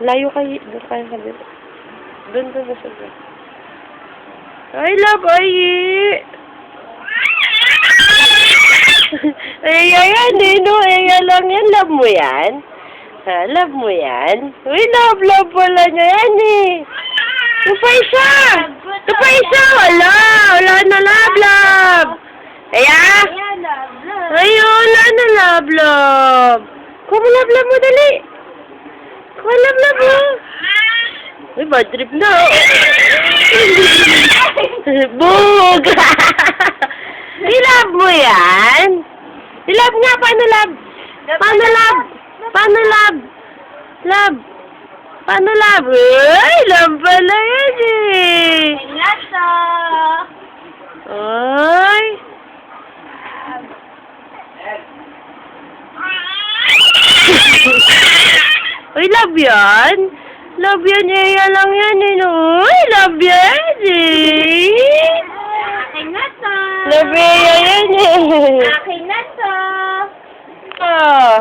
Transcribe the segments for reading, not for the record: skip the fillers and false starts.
Layo kayo. Doon kayo kabila. Doon sa doon. I love Ayi. Ay, yan, Nino. Ay, lang yan. Love mo yan? Ha, love mo yan? Uy, love pala niya yan eh. Ito pa isa. Ito pa isa. Wala. Wala na love. Kaya? Ay, wala na love. Kuha mo love mo, dali. Kuha love mo. Uy, bad trip na. Bug! I-love mo yan? I-love nga, paano love? Paano love? Paano love? Love? Paano love? Uy, love pala yan eh. Lato. Ay. Uy, love yan? Love yan, Eya lang yan eh. Uy, love yan eh. Akin na to. Love Eya yan eh. Akin na to. Ah.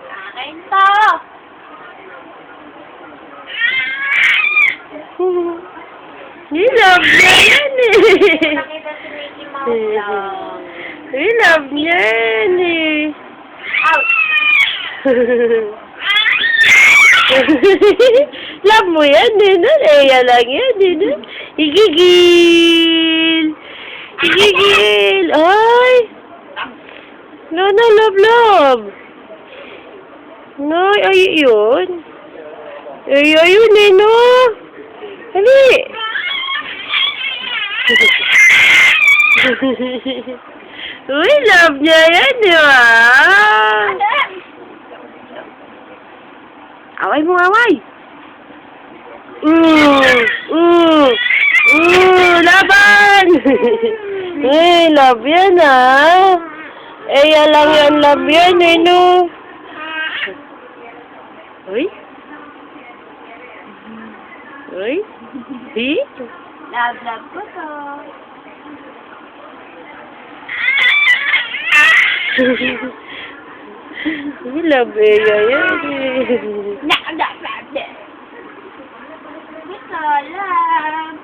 Akin to. I love niya yan eh. Nakita si Mickey Mouse lang. I love niya yan eh. Ouch. Love mo yan, Nino. Eya lang yan, Nino. Igigil. Ay. No, love. No, ay yun. Ay, ayun, Nino. Hali. Uy, love niya yan, di ba? Away mo, away. Laban! Uy, love yan, ah. Eya lang yan, love yan, eh, no? Uy? Hi? Love ko to. Uy, love Eya yan, eh. Ito, love.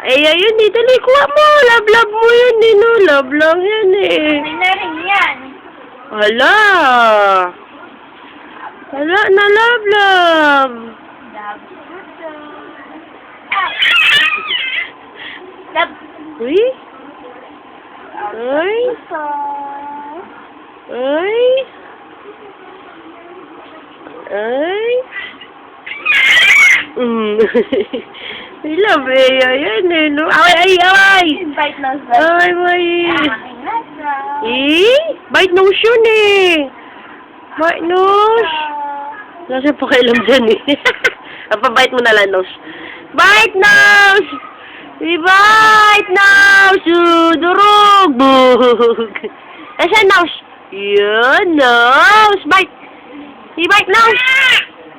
Eya yun, eh. Dali, kuha mo. Love mo yun, eh, no? Love lang yan, eh. May na rin yan. Hala na love. Love ko to. Love Uy? ko. I love Eya yan eh, no? Ay! Bite nose. Ay, may... Akin na to. Bite nose yun eh. Bite nose. Nasa pakialam dyan eh. Pabite mo na lang, nose. Bite nose! Bite nose! Durog! Bug! Nasaan nose? Yun, nose! Bite! I-bite nose!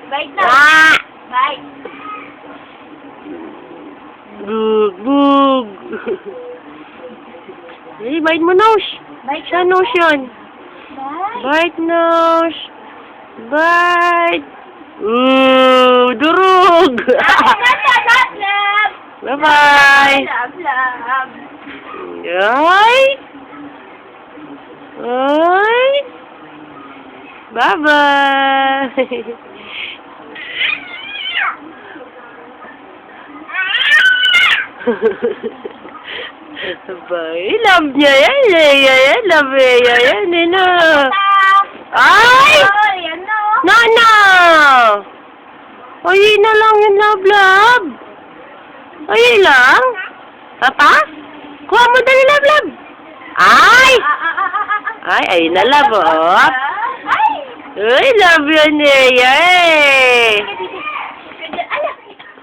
Bite nose. Bite. Bug! Bite mo, nose! Bite Saan nose yun? Bite. Bite nose! Bite! Durog! Love. Bye-bye! Love. Ay! Bye-bye! Bye. Love niya yan. Love niya yan. Ay! Yan no. Nana! Ay, na lang yung love. Ay, lang? Papa? Kuha mo dali love. Ay! Ay, na love, oh. Ay, love yun eh.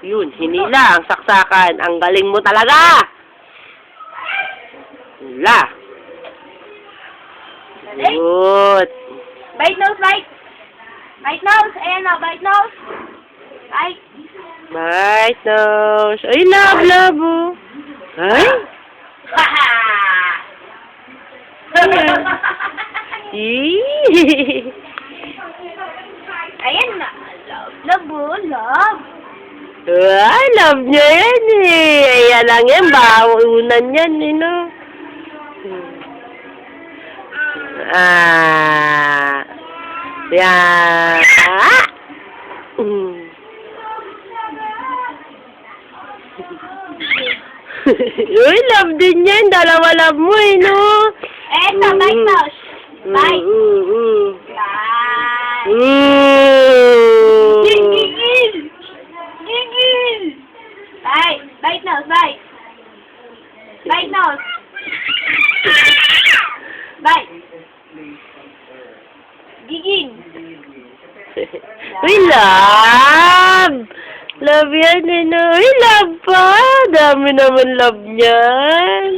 Yun, hinila ang saksakan. Ang galing mo talaga. Hila. Good. Bite nose, bite. Bite nose. Ayan na, bite nose. Bite. Bite nose. Ay, love, oh. Ay? Eee. Oh, love. Ay, love niya yan eh. Kaya lang yan, baunan yan eh, no? Yan. Uy, love din yan. Dalawa love mo eh, no? Eto, bite mouse. Bite. Bite. Gigil! Gigil! Bite. Bite nose, bite. Bite nose. Bite. Gigil. Uy, love! Love yan eh, no? Uy, love pa! Dami naman love niyan.